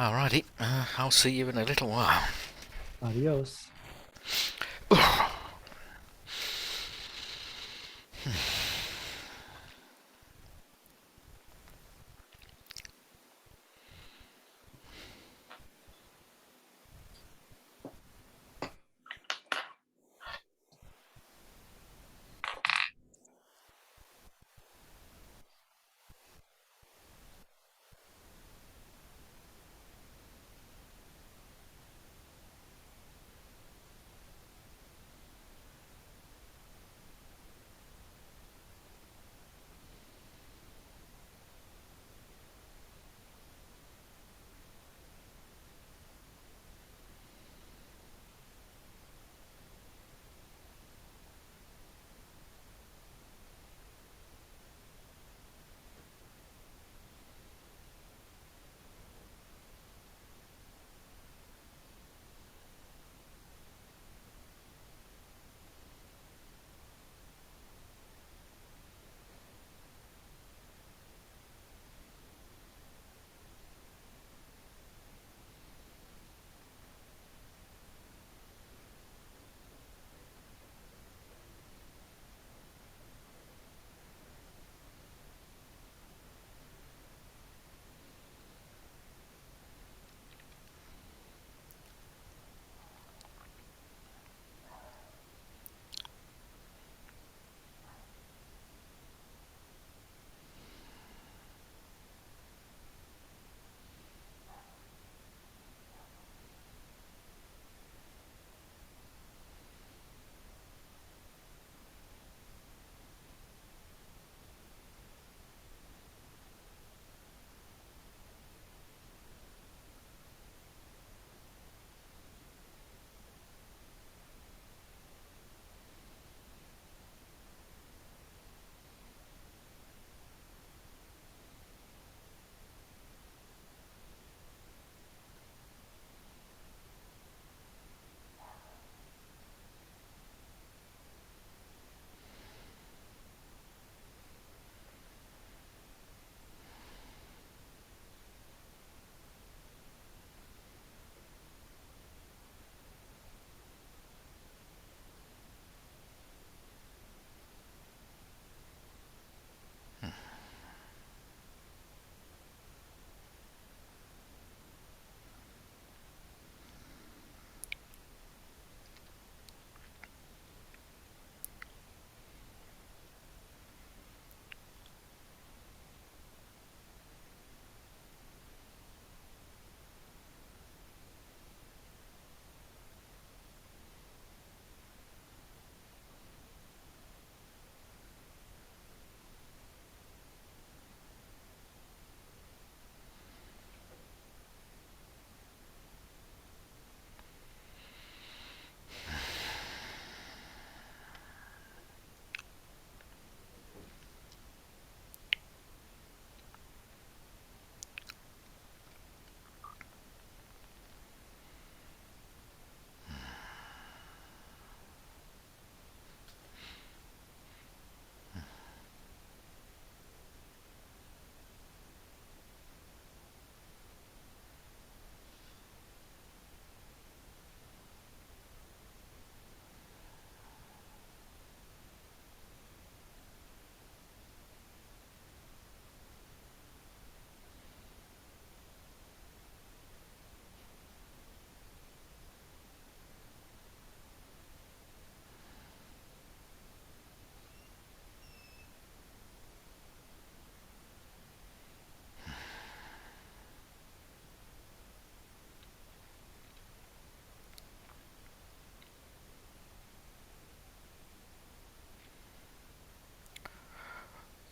Alrighty, I'll see you in a little while. Adios.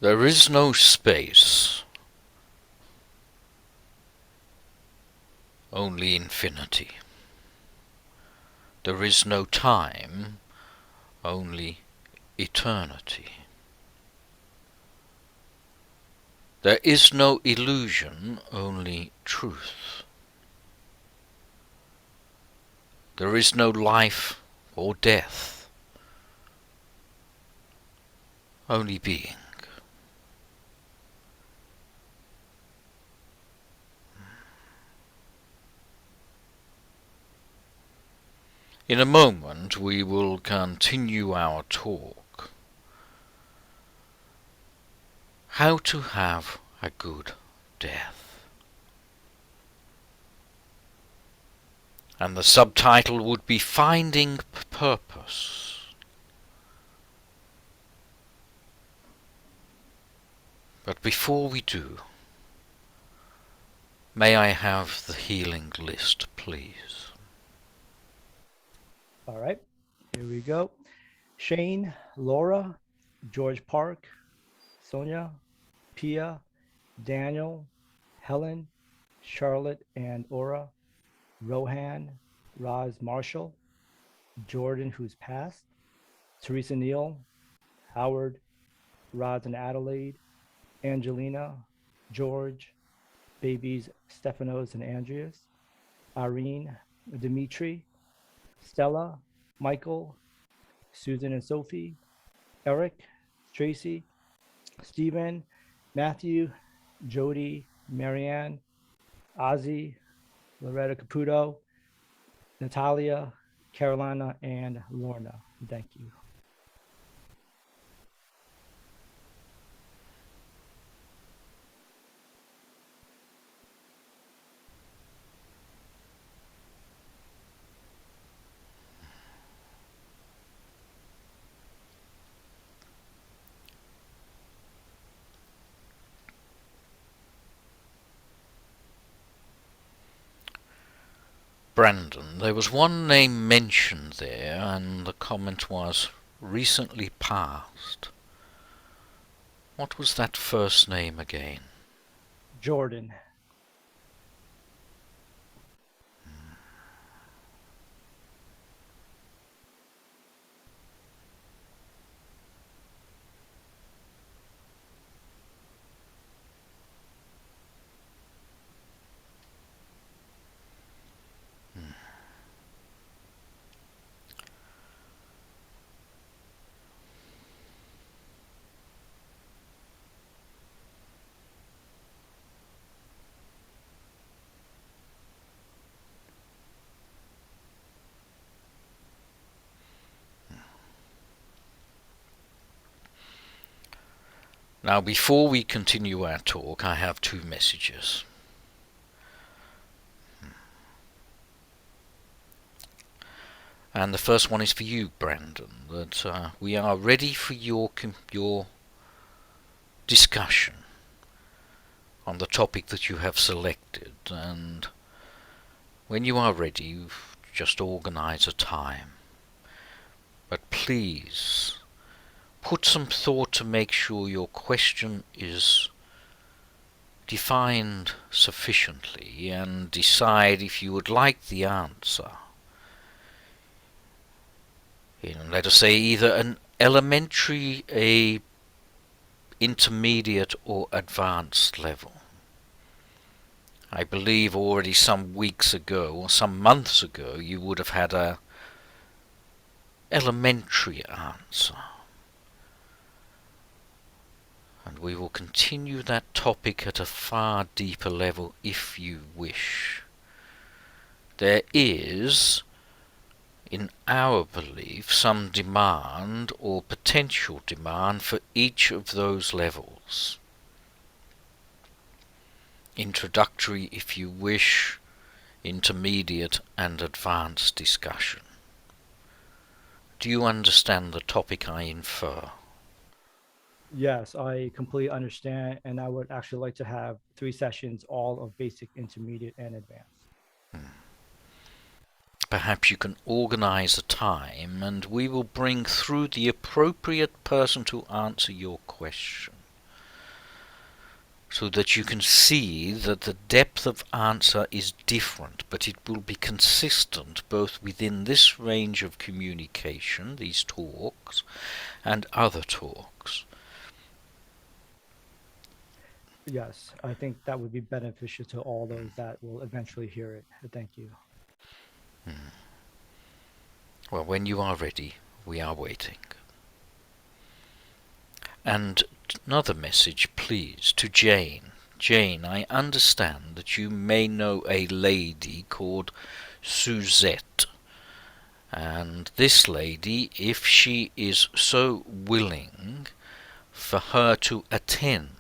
There is no space, only infinity. There is no time, only eternity. There is no illusion, only truth. There is no life or death, only being. In a moment we will continue our talk. How to have a good death. And the subtitle would be Finding Purpose. But before we do, may I have the healing list, please? All right, here we go. Shane, Laura, George Park, Sonia, Pia, Daniel, Helen, Charlotte and Aura, Rohan, Roz Marshall, Jordan, who's passed, Teresa Neal, Howard, Roz and Adelaide, Angelina, George, babies Stephanos and Andreas, Irene, Dimitri, Stella, Michael, Susan and Sophie, Eric, Tracy, Stephen, Matthew, Jody, Marianne, Ozzy, Loretta Caputo, Natalia, Carolina, and Lorna. Thank you. Brandon, there was one name mentioned there, and the comment was recently passed. What was that first name again? Jordan. Now, before we continue our talk, I have two messages. And the first one is for you, Brandon, that we are ready for your discussion on the topic that you have selected, and when you are ready, you just organize a time. But please, put some thought to make sure your question is defined sufficiently, and decide if you would like the answer in, let us say, either an elementary, a intermediate or advanced level. I believe already some weeks ago or some months ago you would have had a elementary answer. And we will continue that topic at a far deeper level if you wish. There is, in our belief, some demand or potential demand for each of those levels. Introductory, if you wish, intermediate and advanced discussion. Do you understand the topic I infer? Yes, I completely understand, and I would actually like to have 3 sessions, all of basic, intermediate, and advanced. Perhaps you can organize a time and we will bring through the appropriate person to answer your question, so that you can see that the depth of answer is different, but it will be consistent both within this range of communication, these talks, and other talks. Yes, I think that would be beneficial to all those that will eventually hear it. Thank you. Well, when you are ready, we are waiting. And another message, please, to Jane. Jane, I understand that you may know a lady called Suzette, And this lady, if she is so willing for her to attend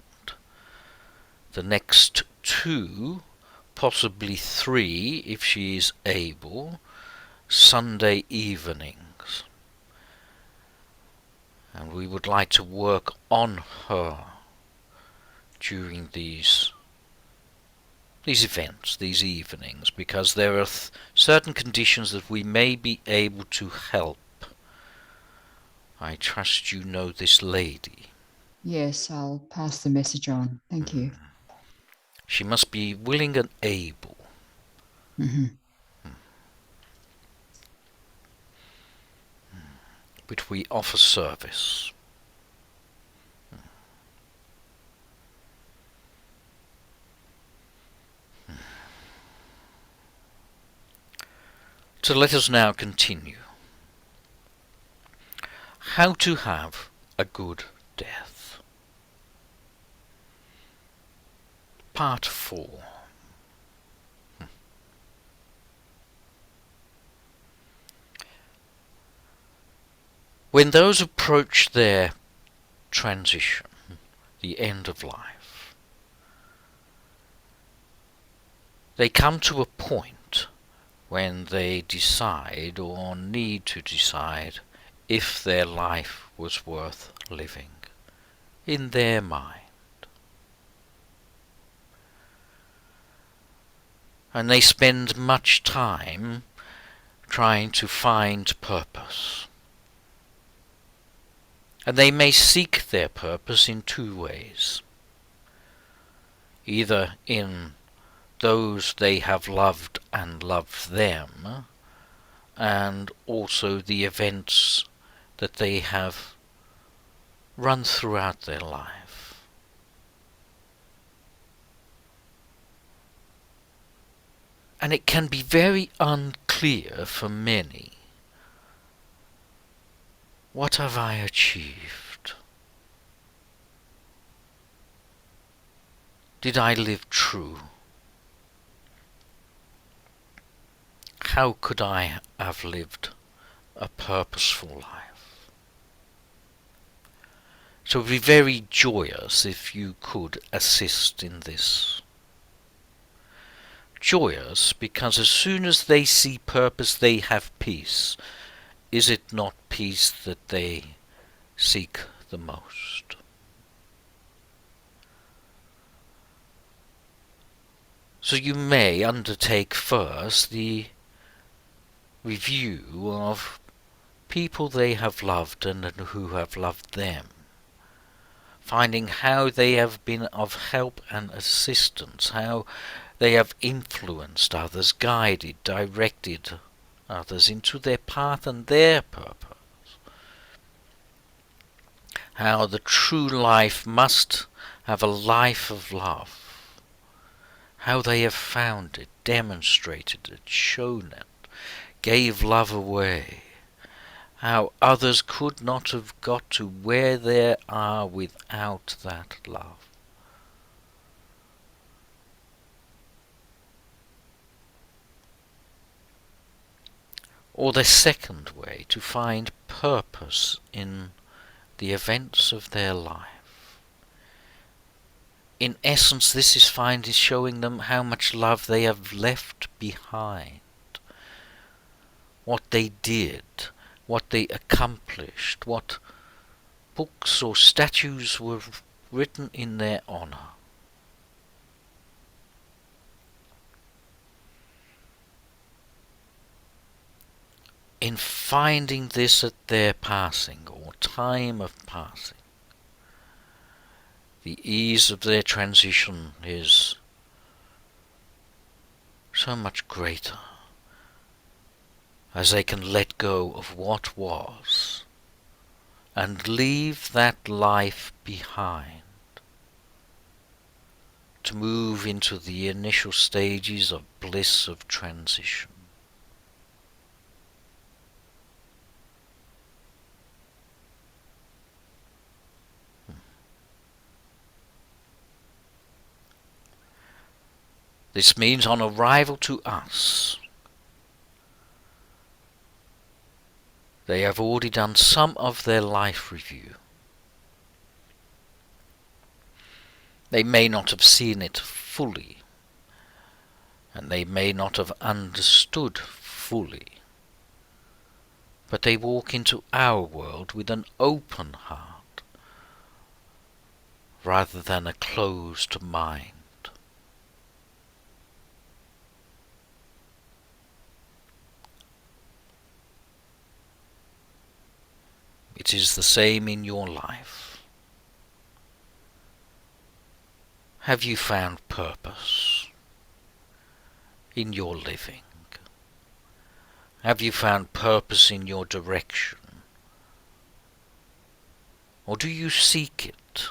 the next 2, possibly 3 if she is able, Sunday evenings. And we would like to work on her during these events, these evenings, because there are certain conditions that we may be able to help. I trust you know this lady. Yes, I'll pass the message on. Thank you. She must be willing and able. Mm-hmm. But we offer service. So let us now continue. How to have a good death. Part 4. When those approach their transition, the end of life, they come to a point when they decide or need to decide if their life was worth living, in their mind. And they spend much time trying to find purpose. And they may seek their purpose in 2 ways. Either in those they have loved and loved them, and also the events that they have run throughout their life. And it can be very unclear for many. What have I achieved? Did I live true? How could I have lived a purposeful life? So it would be very joyous if you could assist in this. Joyous because as soon as they see purpose, they have peace. Is it not peace that they seek the most? So you may undertake first the review of people they have loved and who have loved them, finding how they have been of help and assistance, how they have influenced others, guided, directed others into their path and their purpose. How the true life must have a life of love. How they have found it, demonstrated it, shown it, gave love away. How others could not have got to where they are without that love. Or the second way, to find purpose in the events of their life. In essence, this is showing them how much love they have left behind, what they did, what they accomplished, what books or statues were written in their honor. In finding this at their passing, or time of passing, the ease of their transition is so much greater, as they can let go of what was and leave that life behind to move into the initial stages of bliss of transition. This means on arrival to us, They have already done some of their life review. They may not have seen it fully, and they may not have understood fully, but they walk into our world with an open heart rather than a closed mind. It is the same in your life. Have you found purpose in your living? Have you found purpose in your direction? Or do you seek it?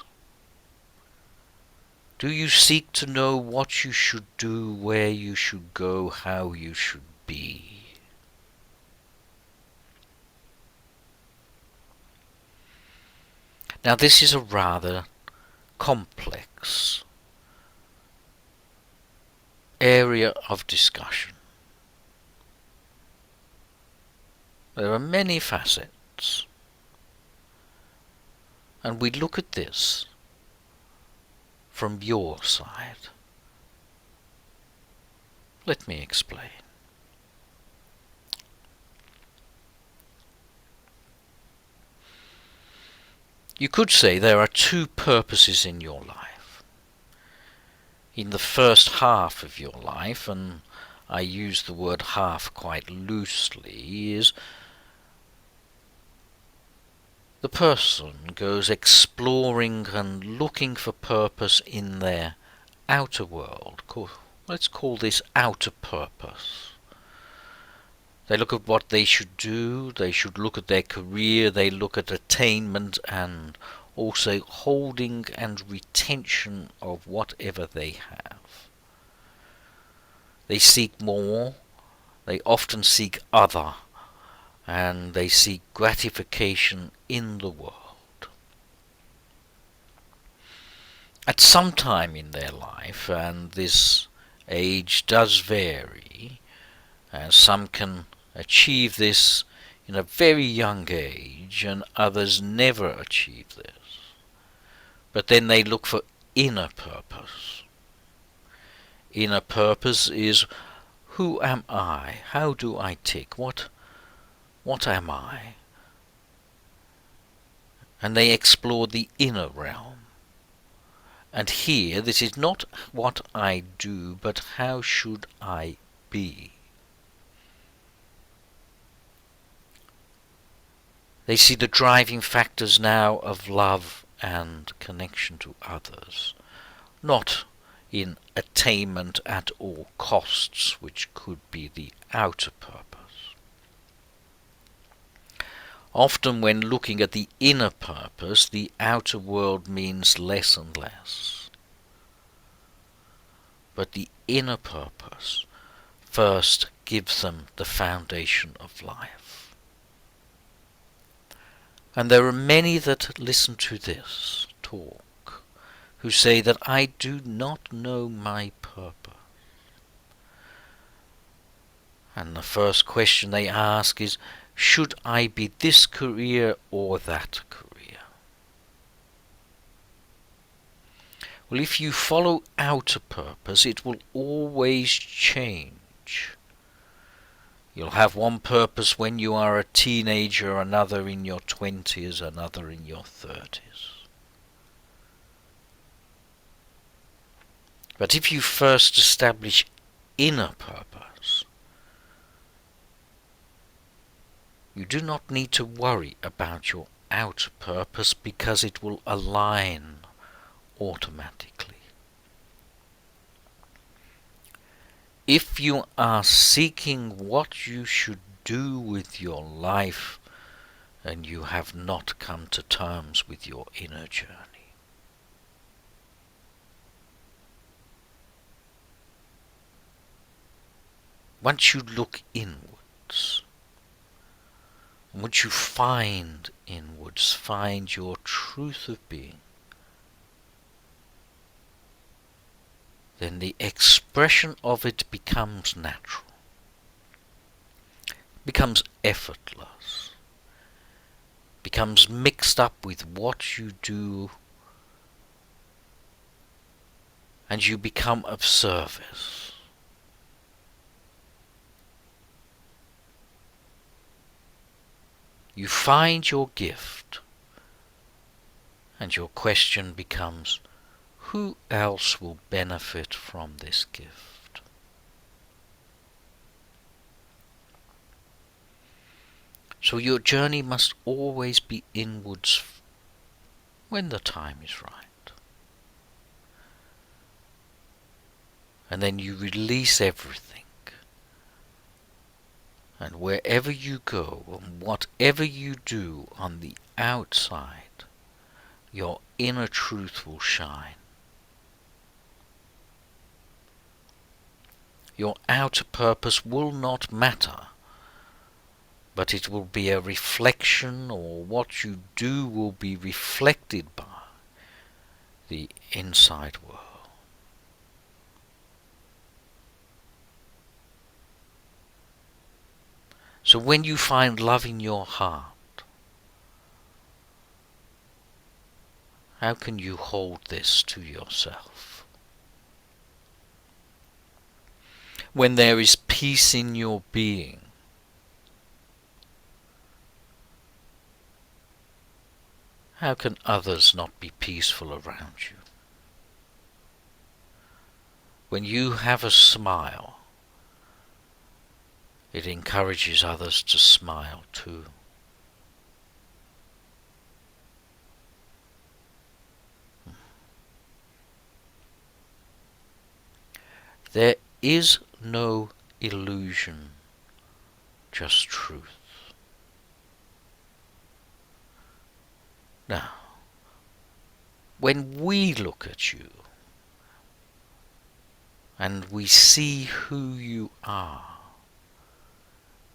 Do you seek to know what you should do, where you should go, how you should be? Now this is a rather complex area of discussion. There are many facets, and we look at this from your side. Let me explain. You could say there are two purposes in your life. In the first half of your life, and I use the word half quite loosely, is the person goes exploring and looking for purpose in their outer world. Let's call this outer purpose. They look at what they should do, they should look at their career, they look at attainment and also holding and retention of whatever they have. They seek more, they often seek other, and they seek gratification in the world. At some time in their life, and this age does vary, some can achieve this in a very young age and others never achieve this. But then they look for inner purpose. Inner purpose is, who am I? How do I tick? What am I? And they explore the inner realm. And here, this is not what I do, but how should I be? They see the driving factors now of love and connection to others, not in attainment at all costs, which could be the outer purpose. Often when looking at the inner purpose, the outer world means less and less. But the inner purpose first gives them the foundation of life. And there are many that listen to this talk who say that I do not know my purpose. And the first question they ask is, should I be this career or that career? Well, if you follow outer purpose, it will always change. You'll have one purpose when you are a teenager, another in your 20s, another in your 30s. But if you first establish inner purpose, you do not need to worry about your outer purpose because it will align automatically. If you are seeking what you should do with your life, then you have not come to terms with your inner journey. Once you look inwards, once you find inwards, find your truth of being, then the expression of it becomes natural, becomes effortless. becomes mixed up with what you do, and you become of service. You find your gift, and your question becomes, who else will benefit from this gift? So your journey must always be inwards when the time is right. And then you release everything. And wherever you go and whatever you do on the outside, your inner truth will shine. Your outer purpose will not matter, but it will be a reflection, or what you do will be reflected by the inside world. So when you find love in your heart, how can you hold this to yourself? When there is peace in your being, how can others not be peaceful around you? When you have a smile, it encourages others to smile too. There is no illusion, just truth. Now, when we look at you and we see who you are,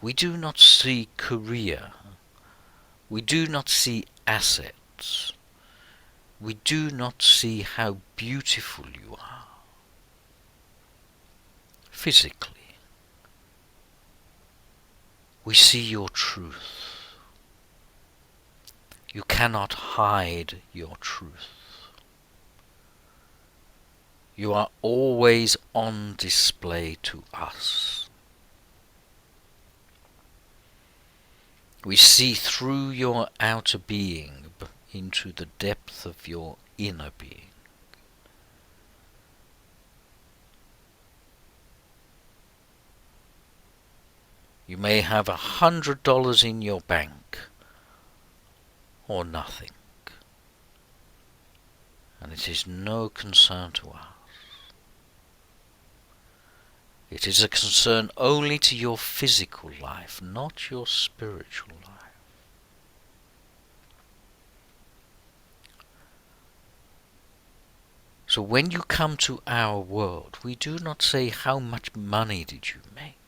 we do not see career, we do not see assets, we do not see how beautiful you are physically. We see your truth. You cannot hide your truth. You are always on display to us. We see through your outer being into the depth of your inner being. You may have $100 in your bank or nothing, and it is no concern to us. It is a concern only to your physical life, not your spiritual life. So when you come to our world, we do not say, how much money did you make?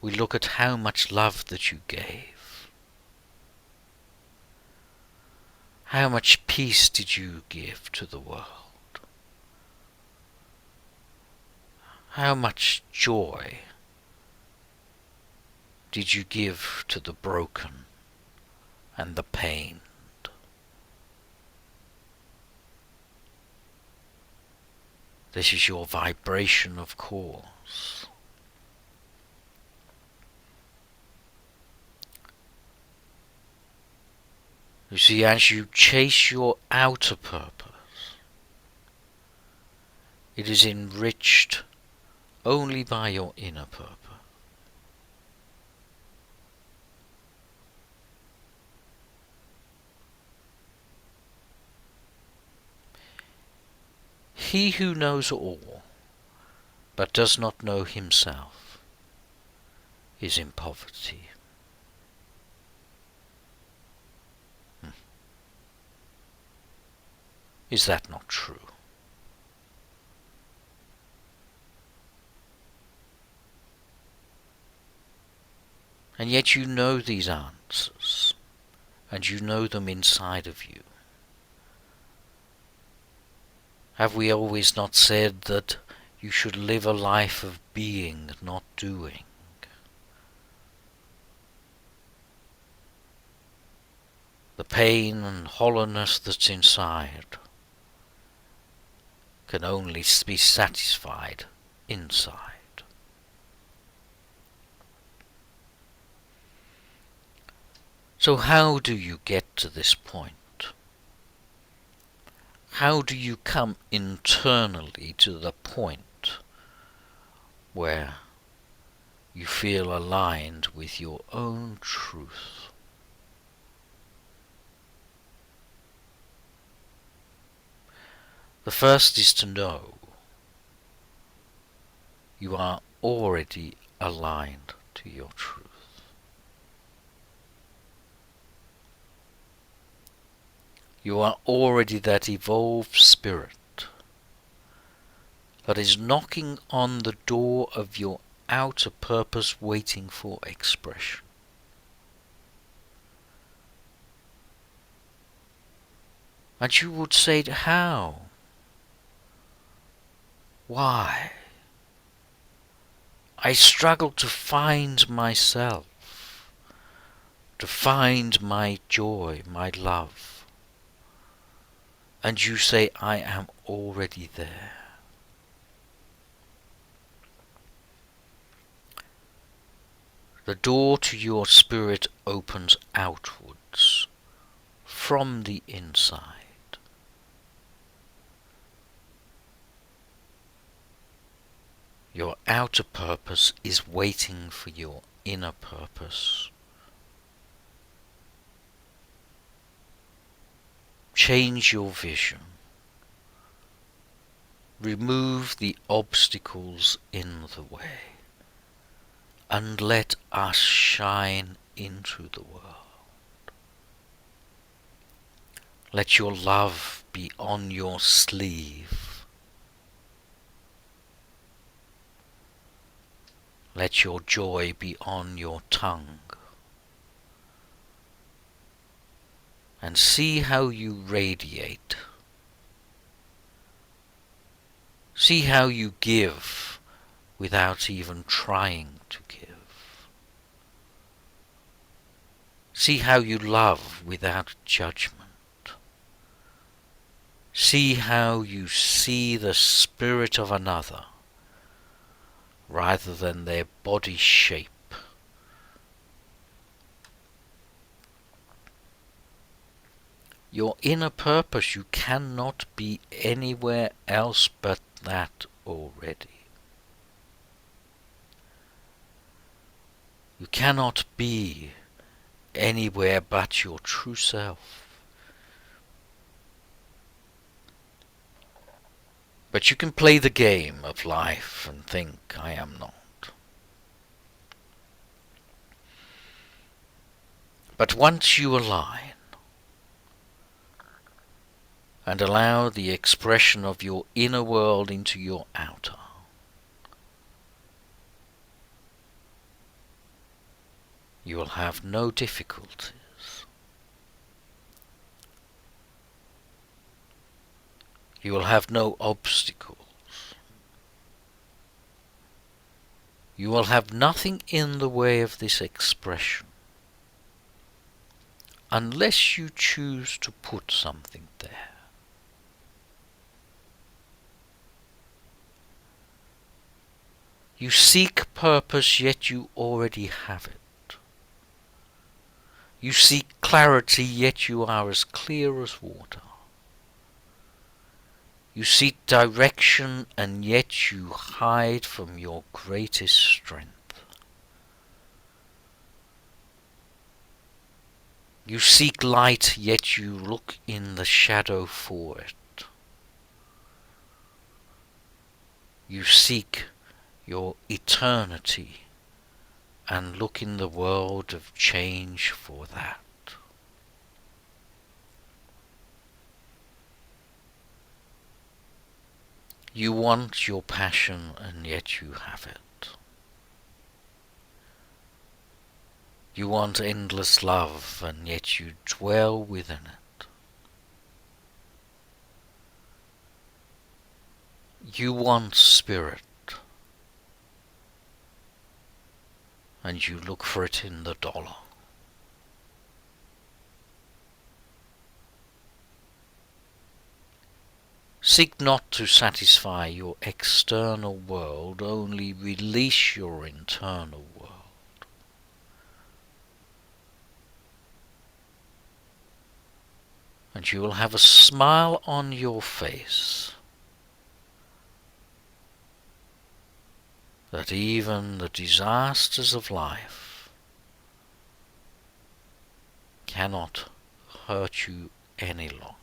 We look at how much love that you gave. How much peace did you give to the world? How much joy did you give to the broken and the pained? This is your vibration of cause. You see, as you chase your outer purpose, it is enriched only by your inner purpose. He who knows all, but does not know himself, is in poverty. Is that not true? And yet you know these answers, and you know them inside of you. Have we always not said that you should live a life of being, not doing? The pain and hollowness that's inside can only be satisfied inside. So how do you get to this point? How do you come internally to the point where you feel aligned with your own truth? The first is to know you are already aligned to your truth. You are already that evolved spirit that is knocking on the door of your outer purpose, waiting for expression. And you would say, how? Why? I struggle to find myself, to find my joy, my love. And you say, I am already there. The door to your spirit opens outwards, from the inside. Your outer purpose is waiting for your inner purpose. Change your vision. Remove the obstacles in the way, and let us shine into the world. Let your love be on your sleeve. Let your joy be on your tongue. And see how you radiate. See how you give without even trying to give. See how you love without judgment. See how you see the spirit of another rather than their body shape. Your inner purpose, you cannot be anywhere else but that already. You cannot be anywhere but your true self. But you can play the game of life and think, I am not. But once you align and allow the expression of your inner world into your outer, you will have no difficulties. You will have no obstacles. You will have nothing in the way of this expression, unless you choose to put something there. You seek purpose, yet you already have it. You seek clarity, yet you are as clear as water. You seek direction, and yet you hide from your greatest strength. You seek light, yet you look in the shadow for it. You seek your eternity, and look in the world of change for that. You want your passion, and yet you have it. You want endless love, and yet you dwell within it. You want spirit, and you look for it in the dollar. Seek not to satisfy your external world, only release your internal world. And you will have a smile on your face that even the disasters of life cannot hurt you any longer.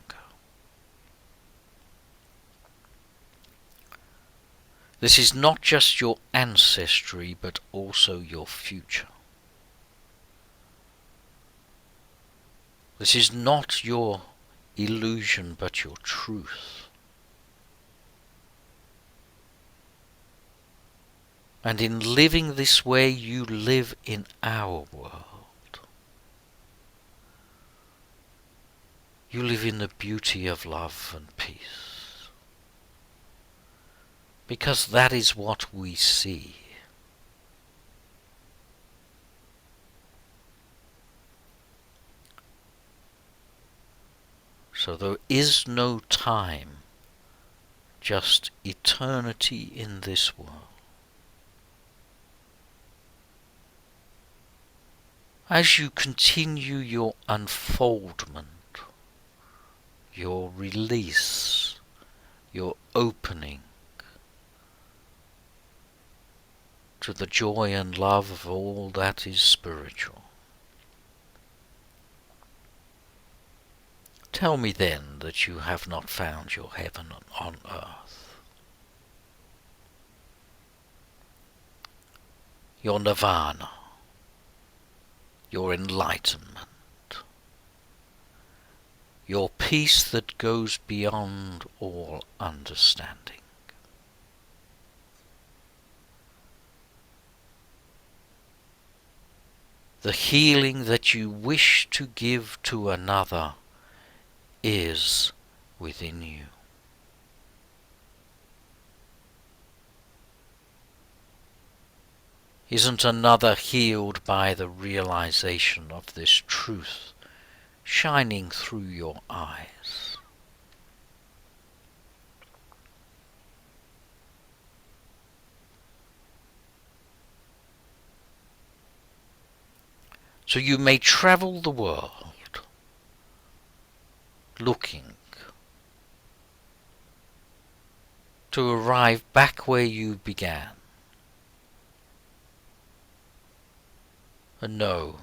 This is not just your ancestry, but also your future. This is not your illusion, but your truth. And in living this way, you live in our world. You live in the beauty of love and peace. Because that is what we see. So there is no time, just eternity in this world. As you continue your unfoldment, your release, your opening to the joy and love of all that is spiritual, tell me then that you have not found your heaven on earth, your nirvana, your enlightenment, your peace that goes beyond all understanding. The healing that you wish to give to another is within you. Isn't another healed by the realization of this truth shining through your eyes? So you may travel the world looking to arrive back where you began, and know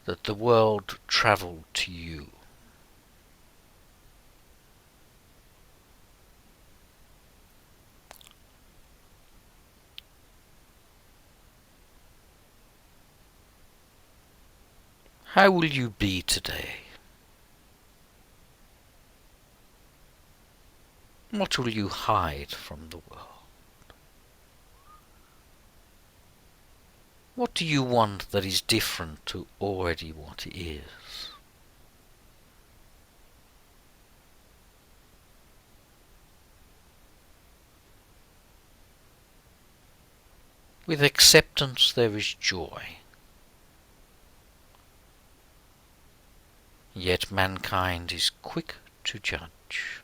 that the world travelled to you. How will you be today? What will you hide from the world? What do you want that is different to already what it is? With acceptance there is joy. Yet mankind is quick to judge.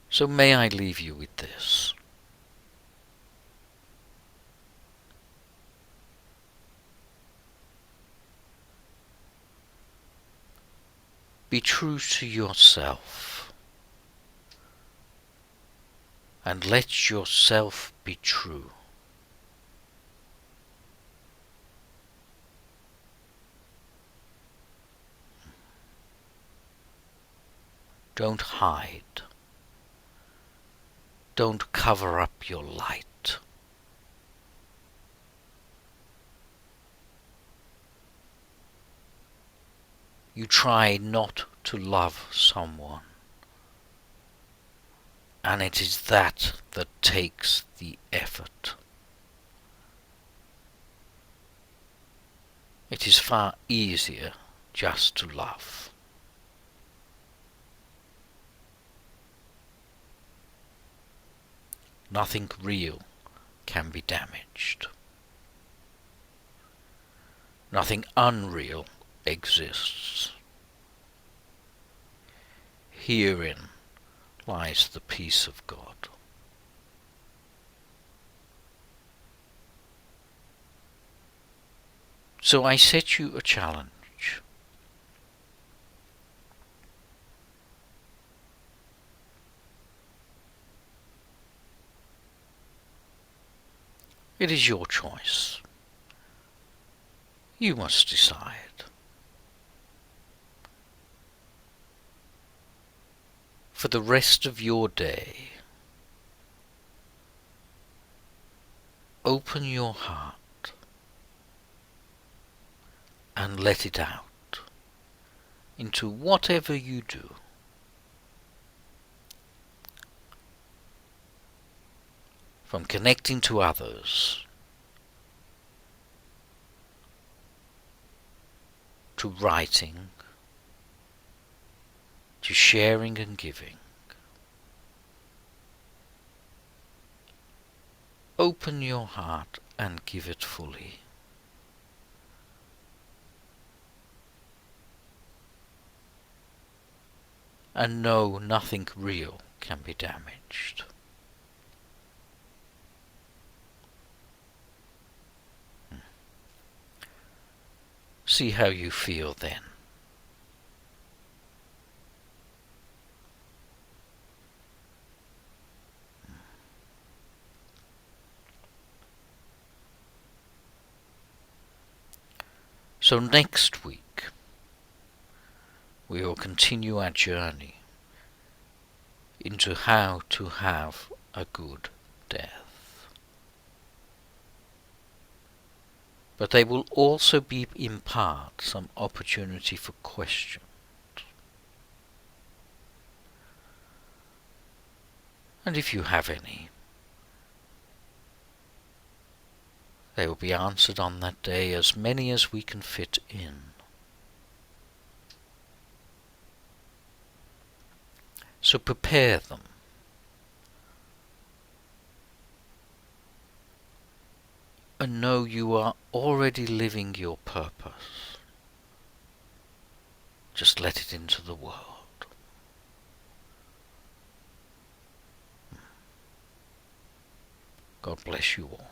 So may I leave you with this. Be true to yourself, and let yourself be true. Don't hide. Don't cover up your light. You try not to love someone, and it is that that takes the effort. It is far easier just to love. nothing real can be damaged. Nothing unreal exists. Herein lies the peace of God. So I set you a challenge. It is your choice. You must decide. For the rest of your day, open your heart and let it out into whatever you do. From connecting to others, to writing, to sharing and giving. Open your heart and give it fully. And know nothing real can be damaged. See how you feel then. So next week, we will continue our journey into how to have a good death. But there will also be in part some opportunity for questions. And if you have any, they will be answered on that day, as many as we can fit in. So prepare them. And know you are already living your purpose. Just let it into the world. God bless you all.